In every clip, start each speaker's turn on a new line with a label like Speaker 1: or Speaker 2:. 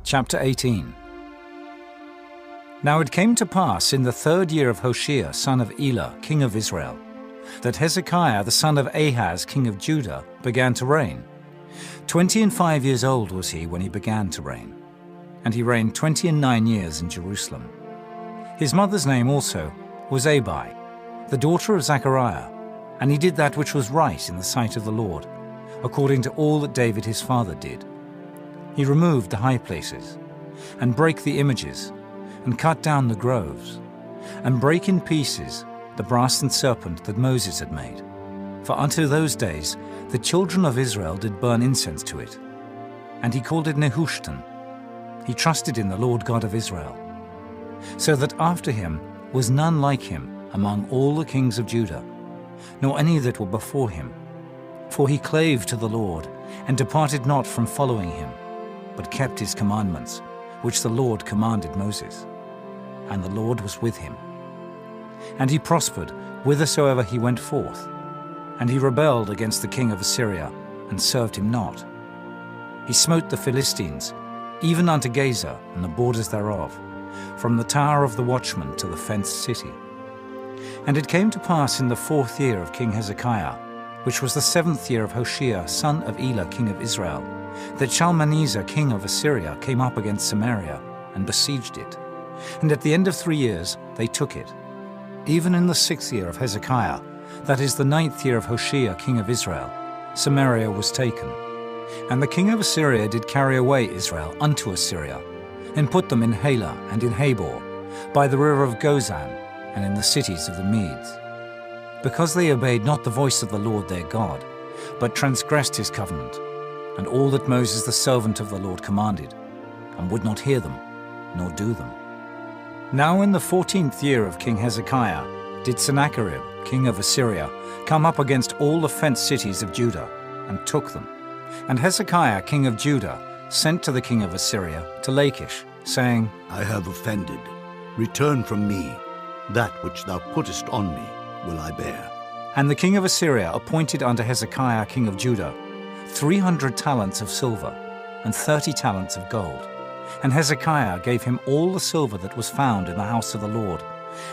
Speaker 1: Chapter 18. Now it came to pass in the 3rd year of Hoshea, son of Elah, king of Israel, that Hezekiah the son of Ahaz, king of Judah, began to reign. 25 years old was he when he began to reign, and he reigned 29 years in Jerusalem. His mother's name also was Abi, the daughter of Zechariah, and he did that which was right in the sight of the Lord, according to all that David his father did. He removed the high places, and brake the images, and cut down the groves, and brake in pieces the brasen serpent that Moses had made. For unto those days the children of Israel did burn incense to it, and he called it Nehushtan. He trusted in the Lord God of Israel, so that after him was none like him among all the kings of Judah, nor any that were before him. For he clave to the Lord, and departed not from following him, but kept his commandments, which the Lord commanded Moses. And the Lord was with him. And he prospered whithersoever he went forth. And he rebelled against the king of Assyria, and served him not. He smote the Philistines, even unto Gaza and the borders thereof, from the tower of the watchman to the fenced city. And it came to pass in the 4th year of King Hezekiah, which was the 7th year of Hoshea, son of Elah, king of Israel, that Shalmaneser, king of Assyria, came up against Samaria, and besieged it. And at the end of 3 years they took it. Even in the 6th year of Hezekiah, that is the 9th year of Hoshea, king of Israel, Samaria was taken. And the king of Assyria did carry away Israel unto Assyria, and put them in Halah and in Habor, by the river of Gozan, and in the cities of the Medes. Because they obeyed not the voice of the Lord their God, but transgressed his covenant, and all that Moses the servant of the Lord commanded, and would not hear them, nor do them. Now in the 14th year of King Hezekiah did Sennacherib, king of Assyria, come up against all the fenced cities of Judah, and took them. And Hezekiah, king of Judah, sent to the king of Assyria to Lachish, saying,
Speaker 2: I have offended. Return from me. That which thou puttest on me will I bear.
Speaker 1: And the king of Assyria appointed unto Hezekiah, king of Judah, 300 talents of silver, and 30 talents of gold. And Hezekiah gave him all the silver that was found in the house of the Lord,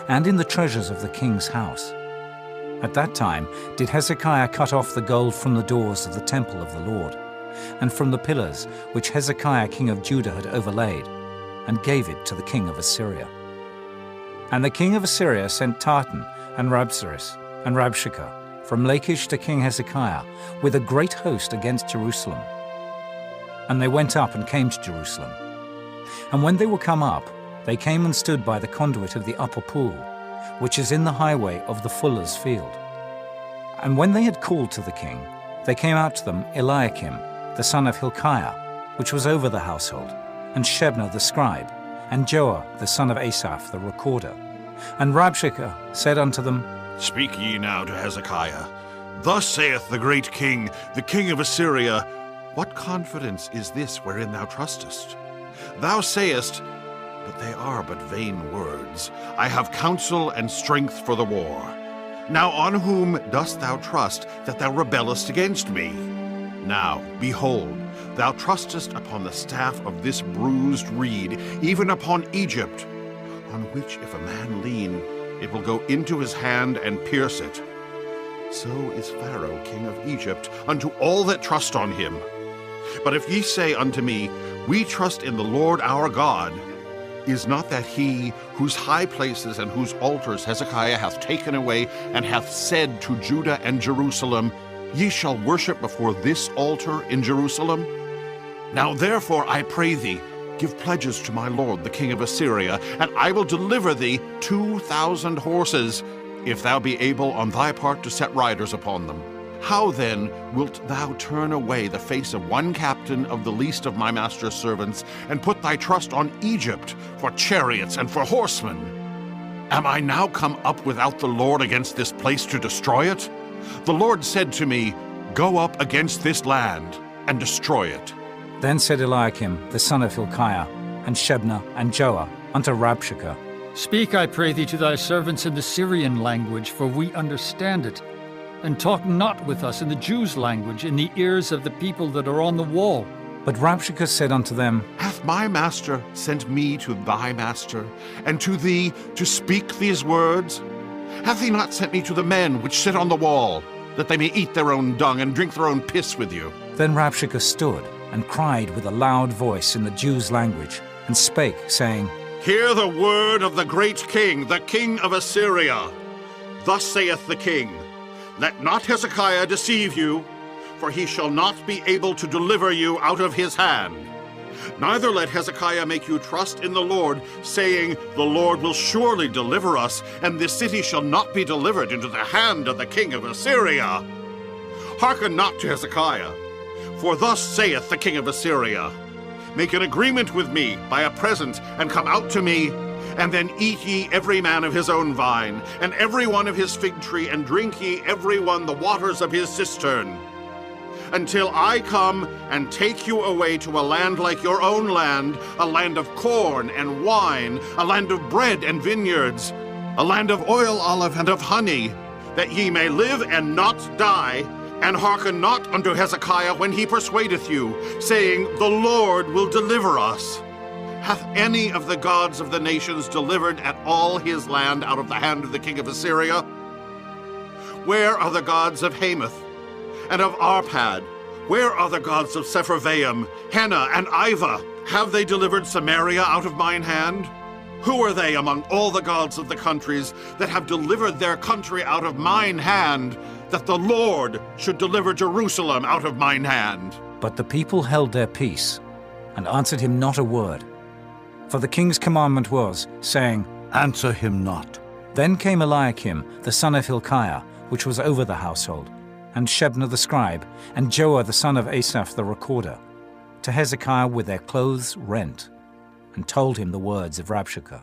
Speaker 1: and in the treasures of the king's house. At that time did Hezekiah cut off the gold from the doors of the temple of the Lord, and from the pillars which Hezekiah king of Judah had overlaid, and gave it to the king of Assyria. And the king of Assyria sent Tartan, and Rabsaris, and Rabshakeh, from Lachish to King Hezekiah, with a great host against Jerusalem. And they went up and came to Jerusalem. And when they were come up, they came and stood by the conduit of the upper pool, which is in the highway of the fuller's field. And when they had called to the king, they came out to them Eliakim, the son of Hilkiah, which was over the household, and Shebna the scribe, and Joah the son of Asaph the recorder. And Rabshakeh said unto them,
Speaker 3: Speak ye now to Hezekiah. Thus saith the great king, the king of Assyria, What confidence is this wherein thou trustest? Thou sayest, but they are but vain words. I have counsel and strength for the war. Now on whom dost thou trust that thou rebellest against me? Now, behold, thou trustest upon the staff of this bruised reed, even upon Egypt, on which if a man lean, it will go into his hand and pierce it. So is Pharaoh king of Egypt unto all that trust on him. But if ye say unto me, We trust in the Lord our God, is not that he whose high places and whose altars Hezekiah hath taken away, and hath said to Judah and Jerusalem, Ye shall worship before this altar in Jerusalem? Now therefore I pray thee, give pledges to my lord the king of Assyria, and I will deliver thee 2,000 horses, if thou be able on thy part to set riders upon them. How then wilt thou turn away the face of one captain of the least of my master's servants, and put thy trust on Egypt for chariots and for horsemen? Am I now come up without the Lord against this place to destroy it? The Lord said to me, Go up against this land and destroy it.
Speaker 1: Then said Eliakim the son of Hilkiah, and Shebna, and Joah, unto Rabshakeh,
Speaker 4: Speak, I pray thee, to thy servants in the Syrian language, for we understand it. And talk not with us in the Jews' language, in the ears of the people that are on the wall.
Speaker 1: But Rabshakeh said unto them,
Speaker 3: Hath Hath my master sent me to thy master, and to thee to speak these words? Hath he not sent me to the men which sit on the wall, that they may eat their own dung and drink their own piss with you?
Speaker 1: Then Rabshakeh stood and cried with a loud voice in the Jews' language, and spake, saying,
Speaker 3: Hear the word of the great king, the king of Assyria. Thus saith the king, Let not Hezekiah deceive you, for he shall not be able to deliver you out of his hand. Neither let Hezekiah make you trust in the Lord, saying, The Lord will surely deliver us, and this city shall not be delivered into the hand of the king of Assyria. Hearken not to Hezekiah, for thus saith the king of Assyria, Make an agreement with me by a present, and come out to me, and then eat ye every man of his own vine, and every one of his fig tree, and drink ye every one the waters of his cistern, until I come and take you away to a land like your own land, a land of corn and wine, a land of bread and vineyards, a land of oil, olive, and of honey, that ye may live and not die, and hearken not unto Hezekiah when he persuadeth you, saying, The Lord will deliver us. Hath any of the gods of the nations delivered at all his land out of the hand of the king of Assyria? Where are the gods of Hamath and of Arpad? Where are the gods of Sepharvaim, Hena, and Ivah? Have they delivered Samaria out of mine hand? Who are they among all the gods of the countries that have delivered their country out of mine hand, that the Lord should deliver Jerusalem out of mine hand?
Speaker 1: But the people held their peace, and answered him not a word. For the king's commandment was, saying,
Speaker 2: Answer him not.
Speaker 1: Then came Eliakim, the son of Hilkiah, which was over the household, and Shebna the scribe, and Joah the son of Asaph the recorder, to Hezekiah with their clothes rent, and told him the words of Rabshakeh.